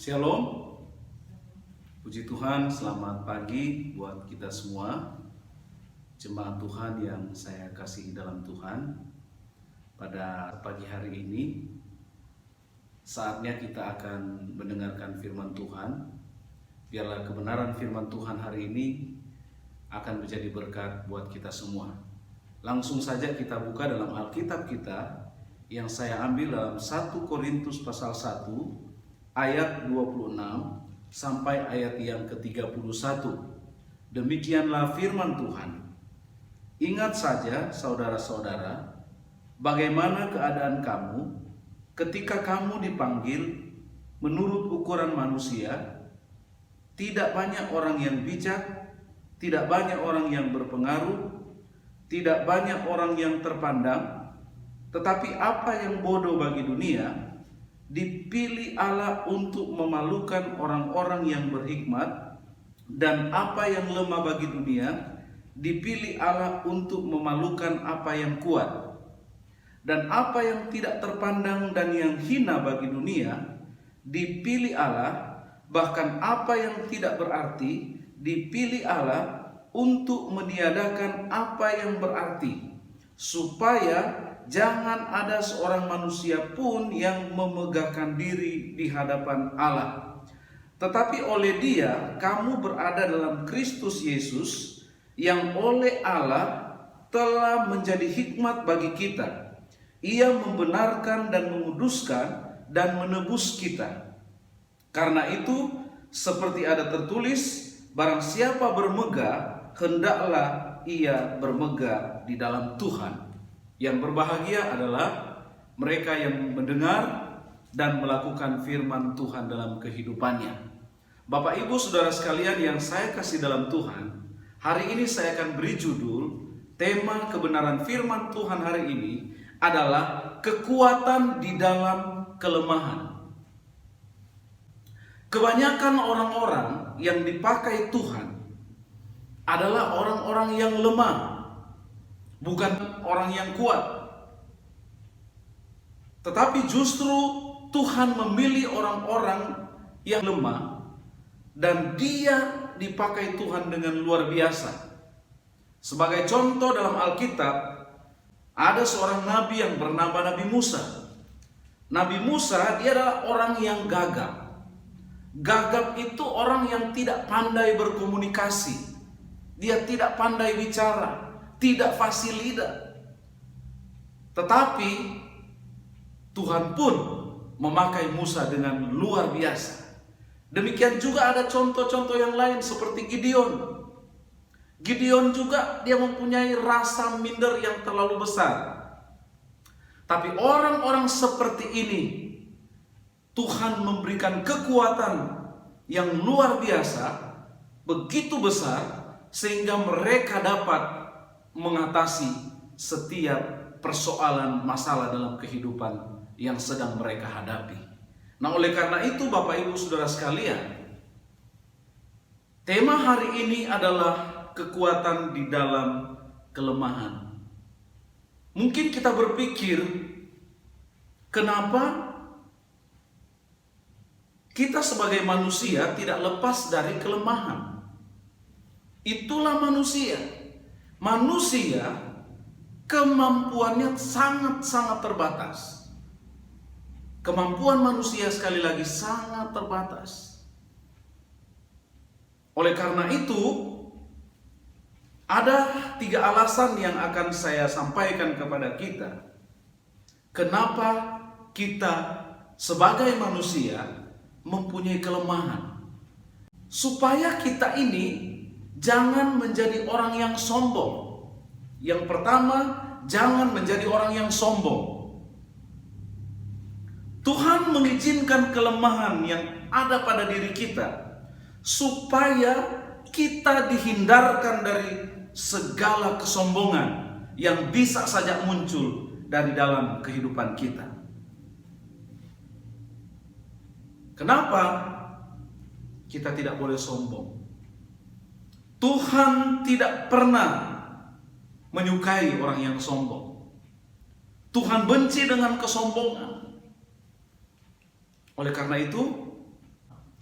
Shalom, puji Tuhan, selamat pagi buat kita semua, jemaat Tuhan yang saya kasihi dalam Tuhan. Pada pagi hari ini, saatnya kita akan mendengarkan firman Tuhan. Biarlah kebenaran firman Tuhan hari ini akan menjadi berkat buat kita semua. Langsung saja kita buka dalam Alkitab kita yang saya ambil dalam 1 Korintus pasal 1 ayat 26 sampai ayat yang ke-31. Demikianlah firman Tuhan. Ingat saja saudara-saudara, bagaimana keadaan kamu ketika kamu dipanggil menurut ukuran manusia. Tidak banyak orang yang bijak, tidak banyak orang yang berpengaruh, tidak banyak orang yang terpandang, tetapi apa yang bodoh bagi dunia dipilih Allah untuk memalukan orang-orang yang berhikmat, dan apa yang lemah bagi dunia dipilih Allah untuk memalukan apa yang kuat, dan apa yang tidak terpandang dan yang hina bagi dunia dipilih Allah, bahkan apa yang tidak berarti dipilih Allah untuk meniadakan apa yang berarti, supaya jangan ada seorang manusia pun yang memegahkan diri di hadapan Allah. Tetapi oleh Dia kamu berada dalam Kristus Yesus, yang oleh Allah telah menjadi hikmat bagi kita. Ia membenarkan dan menguduskan dan menebus kita. Karena itu, seperti ada tertulis, barang siapa bermegah, hendaklah ia bermegah di dalam Tuhan. Yang berbahagia adalah mereka yang mendengar dan melakukan firman Tuhan dalam kehidupannya. Bapak Ibu Saudara sekalian yang saya kasih dalam Tuhan, hari ini saya akan beri judul, tema kebenaran firman Tuhan hari ini adalah kekuatan di dalam kelemahan. Kebanyakan orang-orang yang dipakai Tuhan adalah orang-orang yang lemah, bukan orang yang kuat. Tetapi justru Tuhan memilih orang-orang yang lemah, dan dia dipakai Tuhan dengan luar biasa. Sebagai contoh dalam Alkitab, ada seorang nabi yang bernama Nabi Musa. Nabi Musa dia adalah orang yang gagap. Gagap itu orang yang tidak pandai berkomunikasi. Dia tidak pandai bicara, tidak fasih lidah. Tetapi Tuhan pun memakai Musa dengan luar biasa. Demikian juga ada contoh-contoh yang lain seperti Gideon. Gideon juga dia mempunyai rasa minder yang terlalu besar. Tapi orang-orang seperti ini Tuhan memberikan kekuatan yang luar biasa, begitu besar, sehingga mereka dapat mengatasi setiap persoalan masalah dalam kehidupan yang sedang mereka hadapi. Nah, oleh karena itu Bapak Ibu Saudara sekalian, tema hari ini adalah kekuatan di dalam kelemahan. Mungkin kita berpikir, kenapa kita sebagai manusia tidak lepas dari kelemahan? Itulah manusia. Manusia kemampuannya sangat-sangat terbatas. Kemampuan manusia sekali lagi sangat terbatas. Oleh karena itu, ada 3 alasan yang akan saya sampaikan kepada kita. Kenapa kita sebagai manusia mempunyai kelemahan? Supaya kita ini jangan menjadi orang yang sombong. Yang pertama, jangan menjadi orang yang sombong. Tuhan mengizinkan kelemahan yang ada pada diri kita supaya kita dihindarkan dari segala kesombongan yang bisa saja muncul dari dalam kehidupan kita. Kenapa kita tidak boleh sombong? Tuhan tidak pernah menyukai orang yang sombong. Tuhan benci dengan kesombongan. Oleh karena itu,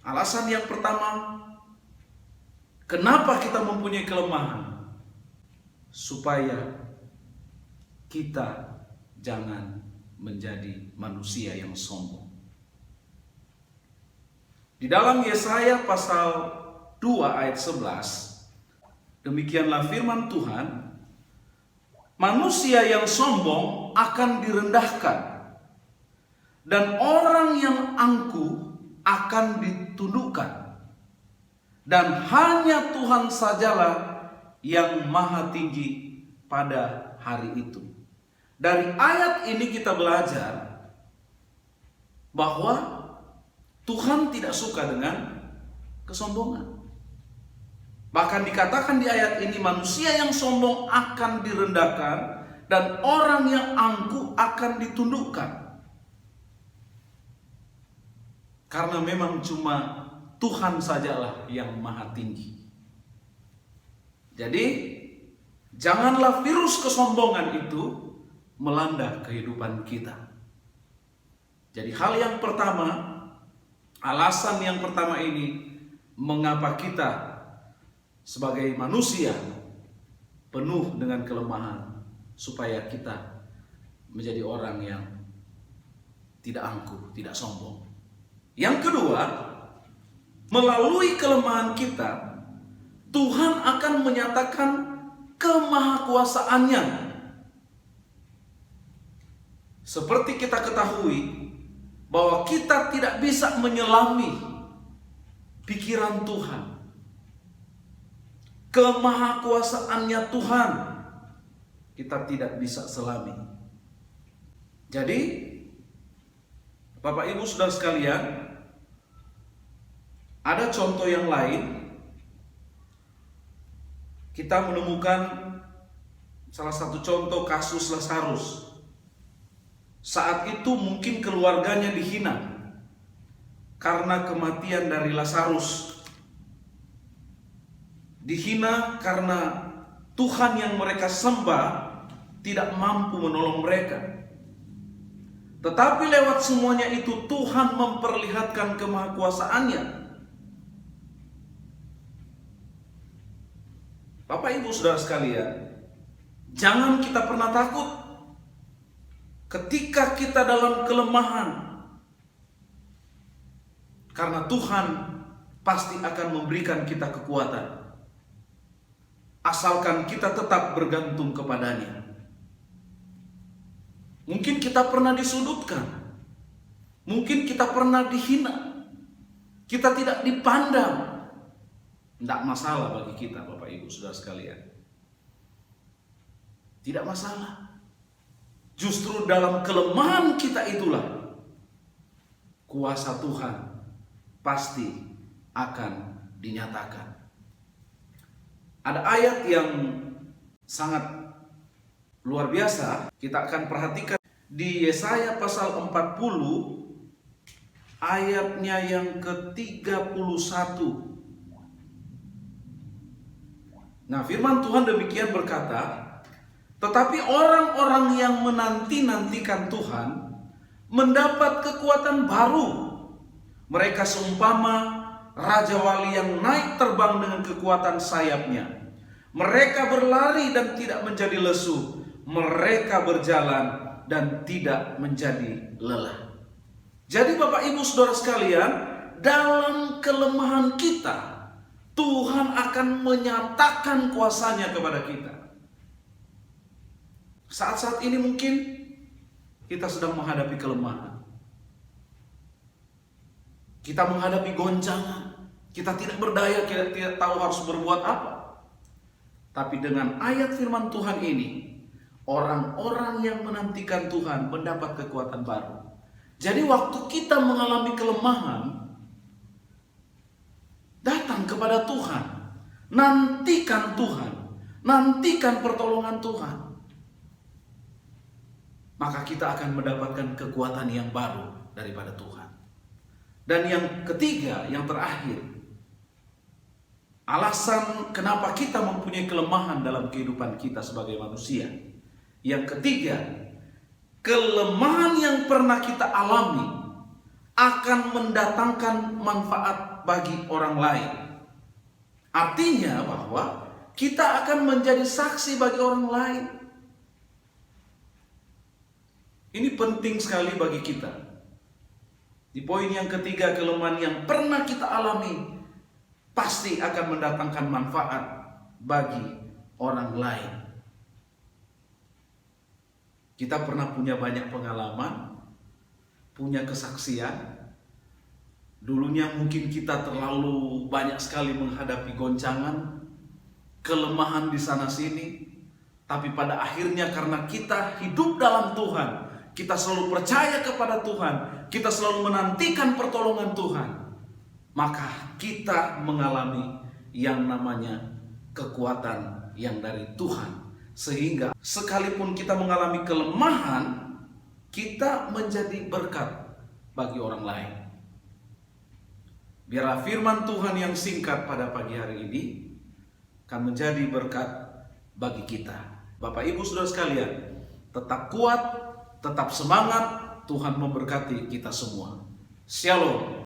Alasan yang pertama, kenapa kita mempunyai kelemahan? Supaya kita jangan menjadi manusia yang sombong. Di dalam Yesaya pasal 2 ayat 11, demikianlah firman Tuhan, manusia yang sombong akan direndahkan, dan orang yang angkuh akan ditundukkan, dan hanya Tuhan sajalah yang maha tinggi pada hari itu. Dari ayat ini kita belajar bahwa Tuhan tidak suka dengan kesombongan. Bahkan dikatakan di ayat ini, manusia yang sombong akan direndahkan dan orang yang angkuh akan ditundukkan. Karena memang cuma Tuhan sajalah yang maha tinggi. Jadi janganlah virus kesombongan itu melanda kehidupan kita. Jadi hal yang pertama, alasan yang pertama ini, mengapa kita sebagai manusia penuh dengan kelemahan, supaya kita menjadi orang yang tidak angkuh, tidak sombong. Yang kedua, melalui kelemahan kita, Tuhan akan menyatakan kemahakuasaannya. Seperti kita ketahui bahwa kita tidak bisa menyelami pikiran Tuhan. Kemahakuasaannya Tuhan kita tidak bisa selami. Jadi Bapak Ibu Saudara sekalian, ada contoh yang lain. Kita menemukan salah satu contoh kasus Lazarus. Saat itu mungkin keluarganya dihina karena kematian dari Lazarus. Dihina karena Tuhan yang mereka sembah tidak mampu menolong mereka. Tetapi lewat semuanya itu Tuhan memperlihatkan kemahakuasaannya. Bapak Ibu Saudara sekalian, jangan kita pernah takut ketika kita dalam kelemahan, karena Tuhan pasti akan memberikan kita kekuatan, asalkan kita tetap bergantung kepadanya. Mungkin kita pernah disudutkan, mungkin kita pernah dihina, kita tidak dipandang. Tidak masalah bagi kita, Bapak Ibu Saudara sekalian. Tidak masalah. Justru dalam kelemahan kita itulah kuasa Tuhan pasti akan dinyatakan. Ada ayat yang sangat luar biasa, kita akan perhatikan di Yesaya pasal 40 ayatnya yang ke-31. Nah, firman Tuhan demikian berkata, tetapi orang-orang yang menanti-nantikan Tuhan mendapat kekuatan baru. Mereka seumpama raja wali yang naik terbang dengan kekuatan sayapnya. Mereka berlari dan tidak menjadi lesu. Mereka berjalan dan tidak menjadi lelah. Jadi Bapak Ibu Saudara sekalian, dalam kelemahan kita, Tuhan akan menyatakan kuasanya kepada kita. Saat-saat ini mungkin kita sedang menghadapi kelemahan. Kita menghadapi goncangan. Kita tidak berdaya, kita tidak tahu harus berbuat apa. Tapi dengan ayat firman Tuhan ini, orang-orang yang menantikan Tuhan mendapat kekuatan baru. Jadi waktu kita mengalami kelemahan, datang kepada Tuhan, nantikan Tuhan, nantikan pertolongan Tuhan. Maka kita akan mendapatkan kekuatan yang baru daripada Tuhan. Dan yang ketiga, yang terakhir, alasan kenapa kita mempunyai kelemahan dalam kehidupan kita sebagai manusia. Yang ketiga, kelemahan yang pernah kita alami akan mendatangkan manfaat bagi orang lain. Artinya bahwa kita akan menjadi saksi bagi orang lain. Ini penting sekali bagi kita. Di poin yang ketiga, kelemahan yang pernah kita alami pasti akan mendatangkan manfaat bagi orang lain. Kita pernah punya banyak pengalaman, punya kesaksian. Dulunya mungkin kita terlalu banyak sekali menghadapi goncangan, kelemahan di sana sini. Tapi pada akhirnya karena kita hidup dalam Tuhan, kita selalu percaya kepada Tuhan, kita selalu menantikan pertolongan Tuhan, maka kita mengalami yang namanya kekuatan yang dari Tuhan. Sehingga sekalipun kita mengalami kelemahan, kita menjadi berkat bagi orang lain. Biarlah firman Tuhan yang singkat pada pagi hari ini akan menjadi berkat bagi kita. Bapak Ibu Saudara sekalian, tetap kuat, tetap semangat, Tuhan memberkati kita semua. Shalom.